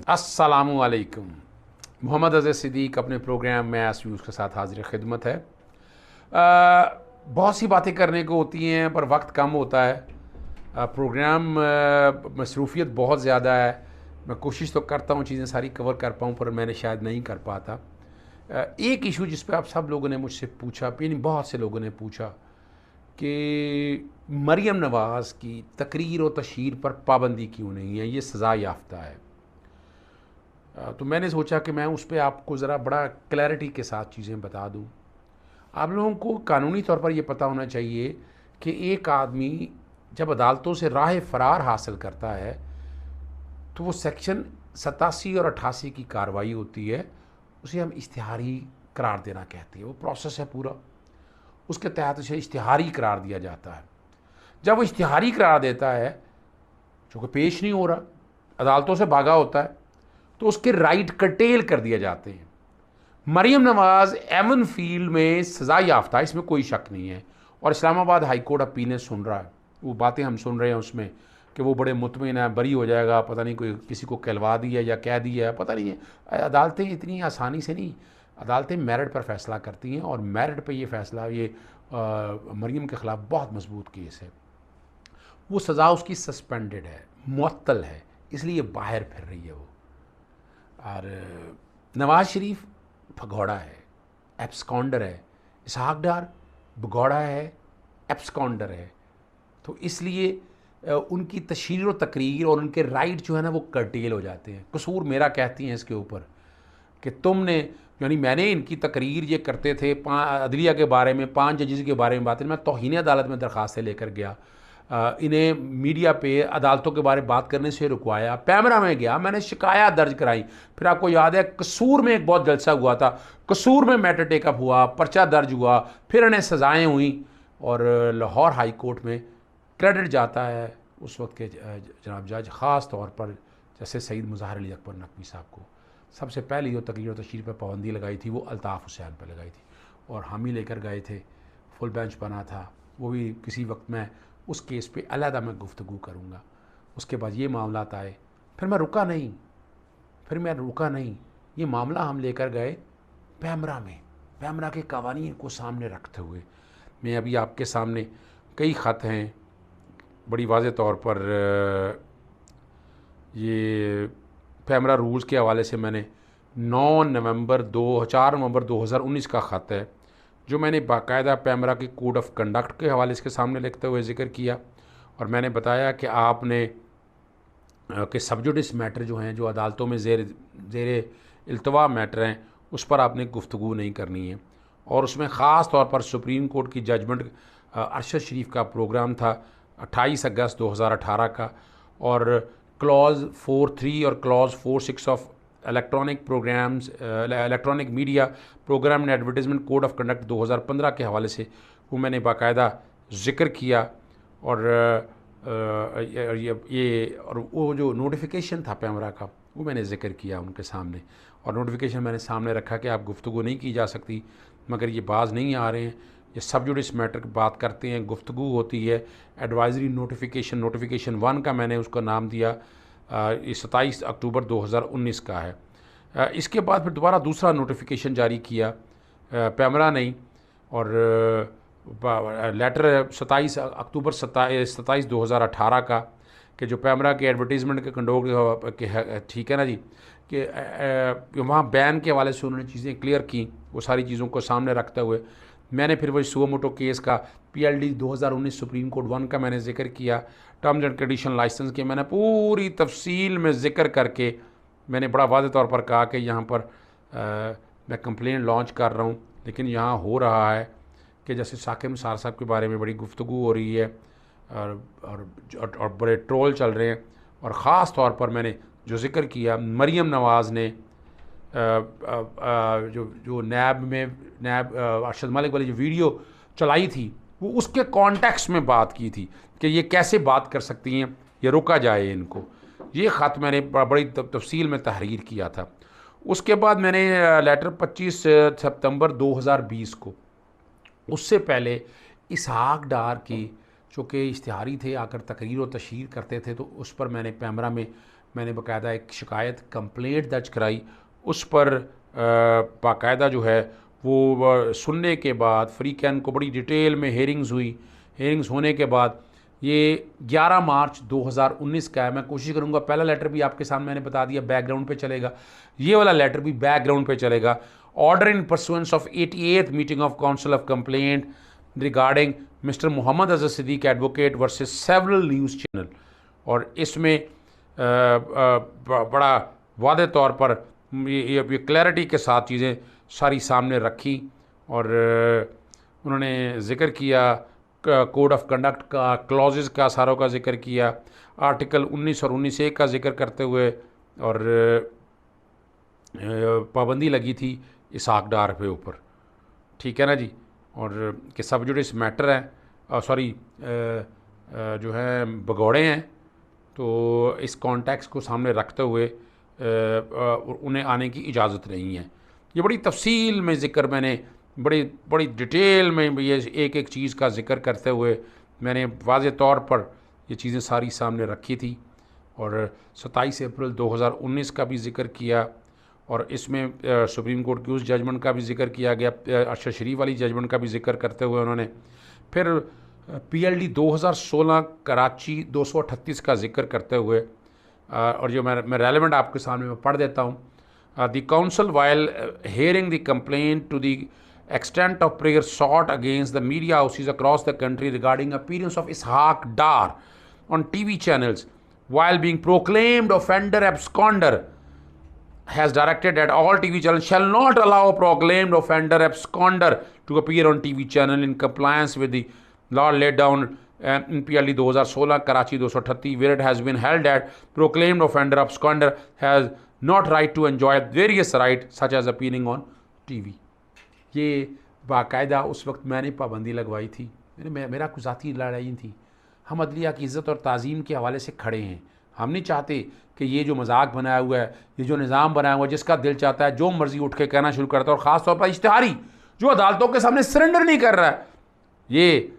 अस्सलामुअलैकुम। मोहम्मद अज़ीज़ सिद्दीक़ अपने प्रोग्राम में एस के साथ हाजिर खिदमत है। बहुत सी बातें करने को होती हैं पर वक्त कम होता है। प्रोग्राम मसरूफ़ियत बहुत ज़्यादा है। मैं कोशिश तो करता हूँ चीज़ें सारी कवर कर पाऊँ, पर मैंने शायद नहीं कर पाता। एक इशू जिस पे आप सब लोगों ने मुझसे पूछा, यानी बहुत से लोगों ने पूछा कि मरियम नवाज़ की तकरीर और तशहीर पर पाबंदी क्यों नहीं है, ये सज़ा याफ्ता है। तो मैंने सोचा कि मैं उस पर आपको ज़रा बड़ा क्लैरिटी के साथ चीज़ें बता दूं। आप लोगों को कानूनी तौर पर यह पता होना चाहिए कि एक आदमी जब अदालतों से राह फ़रार हासिल करता है तो वो सेक्शन 87 और 88 की कार्रवाई होती है, उसे हम इश्तिहारी करार देना कहते हैं। वो प्रोसेस है पूरा, उसके तहत उसे इश्तिहारी करार दिया जाता है। जब वो इश्तिहारी करार देता है, जो कि पेश नहीं हो रहा, अदालतों से भागा होता है, तो उसके राइट कटेल कर दिए जाते हैं। मरियम नवाज़ एवन फील्ड में सज़ा याफ्ता है, इसमें कोई शक नहीं है। और इस्लामाबाद हाई कोर्ट अपीलें सुन रहा है। वो बातें हम सुन रहे हैं उसमें कि वो बड़े मुतमिन है, बरी हो जाएगा, पता नहीं कोई किसी को कहलवा दिया या कह दिया है, पता नहीं है। अदालतें इतनी आसानी से नहीं, अदालतें मेरिट पर फैसला करती हैं और मेरिट पर ये फैसला, ये मरियम के ख़िलाफ़ बहुत मजबूत केस है। वो सज़ा उसकी सस्पेंडेड है, मुअत्तल है, इसलिए बाहर फिर रही है वो। और नवाज़ शरीफ भगौड़ा है, एब्सकॉन्डर है। इसहाक डार भगौड़ा है, एब्सकॉन्डर है। तो इसलिए उनकी तशहीर और तकरीर और उनके राइट जो है ना वो कर्टेल हो जाते हैं। कसूर मेरा कहती हैं इसके ऊपर कि तुमने, यानी मैंने इनकी तकरीर ये करते थे अदलिया के बारे में, 5 जजेस के बारे में बातें, मैं तौहीन अदालत में दरख्वास्तें लेकर गया। इन्हें मीडिया पे अदालतों के बारे में बात करने से रुकवाया, पैमरा में गया, मैंने शिकायत दर्ज कराई। फिर आपको याद है कसूर में एक बहुत जलसा हुआ था, कसूर में मैटर टेकअप हुआ, पर्चा दर्ज हुआ, फिर इन्हें सज़ाएँ हुई और लाहौर हाई कोर्ट में क्रेडिट जाता है उस वक्त के जनाब जज, ख़ास तौर पर जैसे सईद मुज़ाहिर अली अकबर नकवी साहब को। सबसे पहले जो तकरीर और तशरीर पर पाबंदी लगाई थी वो अल्ताफ़ हुसैन पर लगाई थी और हम ही लेकर गए थे, फुल बेंच बना था। वो भी किसी वक्त मैं उस केस पे अलहदा मैं गुफ्तगू करूँगा। उसके बाद ये मामला आए, फिर मैं रुका नहीं, ये मामला हम लेकर गए पैमरा में, पैमरा के कवानीन को सामने रखते हुए। मैं अभी आपके सामने कई ख़त हैं, बड़ी वाज़े तौर पर ये पैमरा रूल्स के हवाले से मैंने 4 नवंबर 2019 का ख़त है जो मैंने बाकायदा पैमरा के कोड ऑफ कंडक्ट के हवाले से सामने लिखते हुए ज़िक्र किया। और मैंने बताया कि आपने कि सब्जुडिस मैटर जो हैं, जो अदालतों में ज़ेर इल्तवा मैटर हैं, उस पर आपने गुफ्तगू नहीं करनी है। और उसमें ख़ास तौर पर सुप्रीम कोर्ट की जजमेंट अरशद शरीफ का प्रोग्राम था 28 अगस्त 2018 का, और क्लॉज 4.3 और clause 4.6 of electronic media programme and advertisement code of conduct 2015 के हवाले से वो मैंने बाकायदा ज़िक्र किया। और और वो जो नोटिफिकेशन था पैमरा का वो मैंने ज़िक्र किया उनके सामने। और नोटिफिकेशन मैंने सामने रखा कि आप गुफ्तगू नहीं की जा सकती, मगर ये बाज नहीं आ रहे हैं, ये सब्जुडिस मैटर की बात करते हैं, गुफ्तगू होती है। एडवाइजरी नोटिफिकेशन 1 का मैंने उसका नाम दिया, ये 27 अक्टूबर 2019 का है। इसके बाद फिर दोबारा दूसरा नोटिफिकेशन जारी किया पैमरा नहीं, और लेटर 27 अक्टूबर 2018 का, कि जो पैमरा के एडवर्टीज़मेंट के कंडोक के, ठीक है ना जी, कि वहाँ बैन के हवाले से उन्होंने चीज़ें क्लियर की। वो सारी चीज़ों को सामने रखते हुए मैंने फिर वही सुओ मोटो केस का PLD 2019 सुप्रीम कोर्ट 1 का मैंने ज़िक्र किया। टर्म्स एंड कंडीशन लाइसेंस के मैंने पूरी तफसील में ज़िक्र करके मैंने बड़ा वाज़ेह तौर पर कहा कि यहाँ पर मैं कंप्लेंट लॉन्च कर रहा हूँ, लेकिन यहाँ हो रहा है कि जैसे साकिब निसार साहब के बारे में बड़ी गुफ्तगू हो रही है और बड़े ट्रोल चल रहे हैं। और ख़ास तौर पर मैंने जो ज़िक्र किया, मरियम नवाज़ ने जो नैब अरशद मलिक वाली जो वीडियो चलाई थी, वो उसके कॉन्टेक्स्ट में बात की थी कि ये कैसे बात कर सकती हैं, ये रोका जाए इनको। ये ख़त मैंने बड़ी तफसील में तहरीर किया था। उसके बाद मैंने लेटर 25 सितंबर 2020 को, उससे पहले इसहाक डार की जो कि इश्तिहारी थे, आकर तकरीर और तशहीर करते थे, तो उस पर मैंने पैमरा में मैंने बाकायदा एक शिकायत कंप्लेंट दर्ज कराई। उस पर बाकायदा जो है वो सुनने के बाद फ्री कैन को बड़ी डिटेल में हेयरिंग्स हुई। हेयरिंग्स होने के बाद ये 11 मार्च 2019 का है। मैं कोशिश करूँगा पहला लेटर भी आपके सामने मैंने बता दिया बैकग्राउंड पे चलेगा, ये वाला लेटर भी बैकग्राउंड पे चलेगा। Order in pursuance of 88th meeting of council of complaint regarding mister Mohammad Azhar Siddiq advocate versus several news channel. और इसमें बड़ा वादे तौर पर ये क्लैरिटी के साथ चीज़ें सारी सामने रखी और उन्होंने ज़िक्र किया कोड ऑफ कंडक्ट का, क्लॉजेस का सारों का जिक्र किया, आर्टिकल 19 और 19(a) का जिक्र करते हुए, और पाबंदी लगी थी इसहाक डार पे ऊपर, ठीक है ना जी। और कि सब जुडिस मैटर हैं, सॉरी जो हैं भगौड़े हैं, तो इस कॉन्टेक्स्ट को सामने रखते हुए उन्हें आने की इजाज़त नहीं है। ये बड़ी तफसील में ज़िक्र मैंने बड़ी डिटेल में ये एक एक चीज़ का जिक्र करते हुए मैंने वाज़े तौर पर ये चीज़ें सारी सामने रखी थी। और 27 अप्रैल 2019 का भी जिक्र किया, और इसमें सुप्रीम कोर्ट की उस जजमेंट का भी जिक्र किया गया, अरशद शरीफ वाली जजमेंट का भी जिक्र करते हुए उन्होंने फिर PLD 2016 कराची 238 का जिक्र करते हुए, और जो मैं रेलेवेंट आपके सामने मैं पढ़ देता हूँ। The council while hearing the complaint to the extent of prayer sought against the media houses across the country regarding appearance of Ishaq Dar on TV channels while being proclaimed offender absconder, has directed that all TV channels shall not allow proclaimed offender absconder to appear on TV channel in compliance with the law laid down in PLD 2016 Karachi 238, where it has been held that proclaimed offender absconder has not right to enjoy various rights such as appearing on TV। ये बाकायदा उस वक्त मैंने पाबंदी लगवाई थी। मेरा कुछ ज़ाती लड़ाई थी। हम अदलिया की इज़्ज़त और ताज़ीम के हवाले से खड़े हैं। हम नहीं चाहते कि ये जो मजाक बनाया हुआ है, ये जो निज़ाम बनाया हुआ है, जिसका दिल चाहता है जो मर्ज़ी उठ के कहना शुरू करता है, और ख़ास तौर पर इश्तिहारी जो अदालतों के सामने सरेंडर नहीं कर रहा है, ये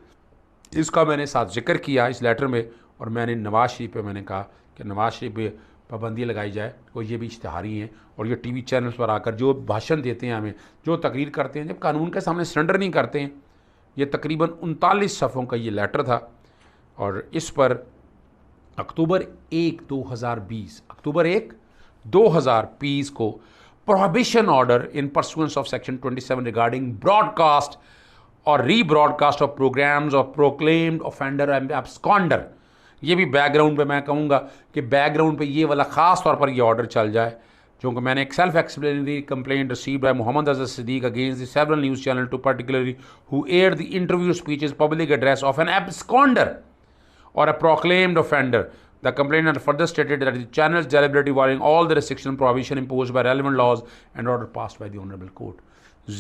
इसका मैंने साथ जिक्र किया इस लेटर में। और मैंने नवाज़ शरीफ पे मैंने कहा कि नवाज़ शरीफ पे पाबंदी लगाई जाए, और ये भी इश्तिहारी हैं, और ये TV चैनल्स पर आकर जो भाषण देते हैं, हमें जो तकरीर करते हैं, जब कानून के सामने सरेंडर नहीं करते हैं। ये तकरीबन 39 सफ़ों का ये लेटर था, और इस पर अक्टूबर 1, 2020 को prohibition order in pursuance of section 27 regarding broadcast और rebroadcast of programs of proclaimed offender and absconder. ये भी बैकग्राउंड पे मैं कहूँगा कि बैकग्राउंड पे ये वाला ख़ास तौर पर ये ऑर्डर चल जाए, क्योंकि मैंने एक self explanatory complaint received by Mohammad Azhar Siddiq against the several news channel to particularly who aired the interview speeches public address of an absconder or a proclaimed offender. The complainant further stated that the channels deliberately violating all the restriction and prohibition imposed by relevant laws and order passed by the honorable court.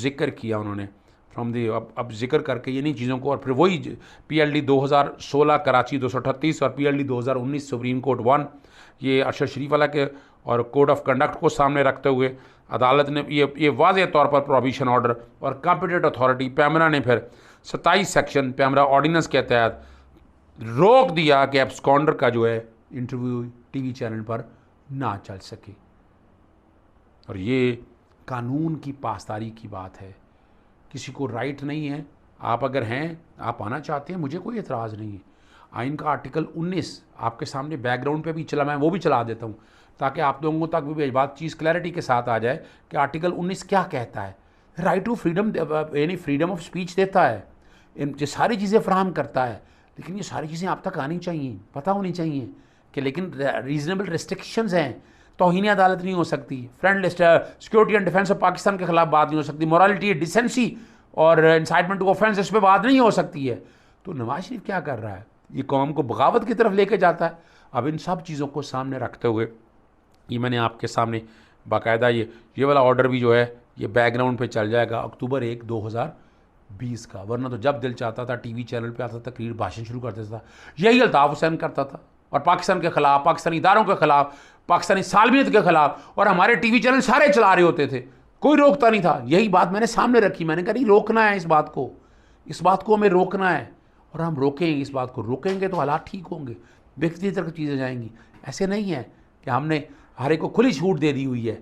जिक्र किया उन्होंने from the, अब जिक्र करके ये नहीं चीज़ों को, और फिर वही PLD 2016 कराची 238 और PLD 2019 सुप्रीम कोर्ट 1, ये अरशद शरीफ वाला के और कोड ऑफ कंडक्ट को सामने रखते हुए अदालत ने ये वाज़े तौर पर प्रोहिबिशन ऑर्डर और कॉम्पिटेंट अथॉरिटी पैमरा ने फिर 27 सेक्शन पैमरा ऑर्डिनेंस के तहत रोक दिया कि एब्सकॉन्डर का जो है इंटरव्यू TV चैनल पर ना चल सके। और ये कानून की पासदारी की बात है। किसी को राइट नहीं है, आप अगर हैं, आप आना चाहते हैं, मुझे कोई एतराज़ नहीं है। आइन का आर्टिकल 19 आपके सामने बैकग्राउंड पे भी चला, मैं वो भी चला देता हूँ ताकि आप लोगों तक भी बात चीज़ क्लैरिटी के साथ आ जाए कि आर्टिकल 19 क्या कहता है। राइट टू फ्रीडम यानी फ्रीडम ऑफ स्पीच देता है, ये सारी चीज़ें फराहम करता है, लेकिन ये सारी चीज़ें आप तक आनी चाहिए, पता होनी चाहिए कि लेकिन रीजनेबल रिस्ट्रिक्शंस हैं। तौहीन अदालत नहीं हो सकती, friend security and defence of Pakistan के खिलाफ बात नहीं हो सकती, मोरालिटी डिसेंसी और इंसाइटमेंट टू ऑफेंस इस पर बात नहीं हो सकती है। तो नवाज शरीफ क्या कर रहा है, ये कौम को बगावत की तरफ लेके जाता है। अब इन सब चीज़ों को सामने रखते हुए ये मैंने आपके सामने बाकायदा ये वाला ऑर्डर भी जो है ये बैकग्राउंड पे चल जाएगा अक्टूबर 1, 2020 का। वरना तो जब दिल चाहता था TV चैनल पे आता था, तकरीर भाषण शुरू कर देता था, यही अल्ताफ़ हुसैन करता था, और पाकिस्तान के ख़िलाफ़, पाकिस्तानी इदारों के ख़िलाफ़, पाकिस्तानी सालमियत के ख़िलाफ़, और हमारे TV चैनल सारे चला रहे होते थे, कोई रोकता नहीं था। यही बात मैंने सामने रखी, मैंने कहा नहीं रोकना है इस बात को हमें रोकना है, और हम रोकेंगे इस बात को, रोकेंगे तो हालात ठीक होंगे, बेहतरी तरफ चीज़ें जाएंगी। ऐसे नहीं है कि हमने हर एक को खुली छूट दे दी हुई है।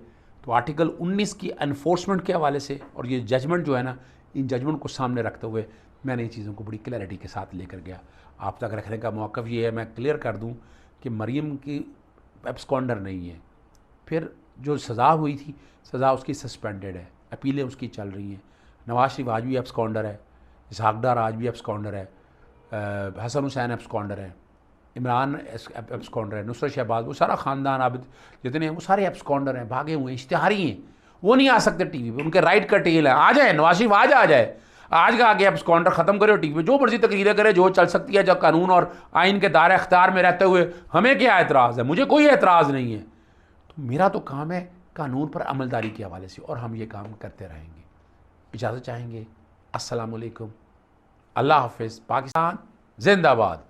तो आर्टिकल 19 की एनफोर्समेंट के हवाले से और ये जजमेंट जो है ना, इन जजमेंट को सामने रखते हुए मैंने इन चीज़ों को बड़ी क्लैरिटी के साथ लेकर गया। आप तक रखने का मौक़िफ़ ये है, मैं क्लियर कर दूं कि मरीम की एब्सकॉन्डर नहीं है। फिर जो सज़ा हुई थी, सज़ा उसकी सस्पेंडेड है, अपीलें उसकी चल रही हैं। नवाज शरीफ आज भी एब्सकॉन्डर है, इसहाक डार आज भी एब्सकॉन्डर है, हसन हुसैन एब्सकॉन्डर है, इमरान एब्सकॉन्डर है, नुसरत शहबाज, वो सारा ख़ानदान आबिद जितने हैं वो सारे एब्सकॉन्डर हैं, भागे हुए हैं, इश्तिहारी हैं। वो नहीं आ सकते टीवी पे, उनके राइट का टेल है। आ जाए नवाज शरीफ, आज आ जाए, आज का आगे एब्सकॉन्डर ख़त्म करे, टीवी पे जो मर्जी तकरीरें करे, जो चल सकती है, जब कानून और आइन के दायरे अख्तियार में रहते हुए हमें क्या एतराज़ है? मुझे कोई एतराज़ नहीं है। तो मेरा तो काम है कानून पर अमलदारी के हवाले से, और हम ये काम करते रहेंगे। इजाज़त चाहेंगे। अस्सलाम वालेकुम, अल्लाह हाफ़िज़। पाकिस्तान जिंदाबाद।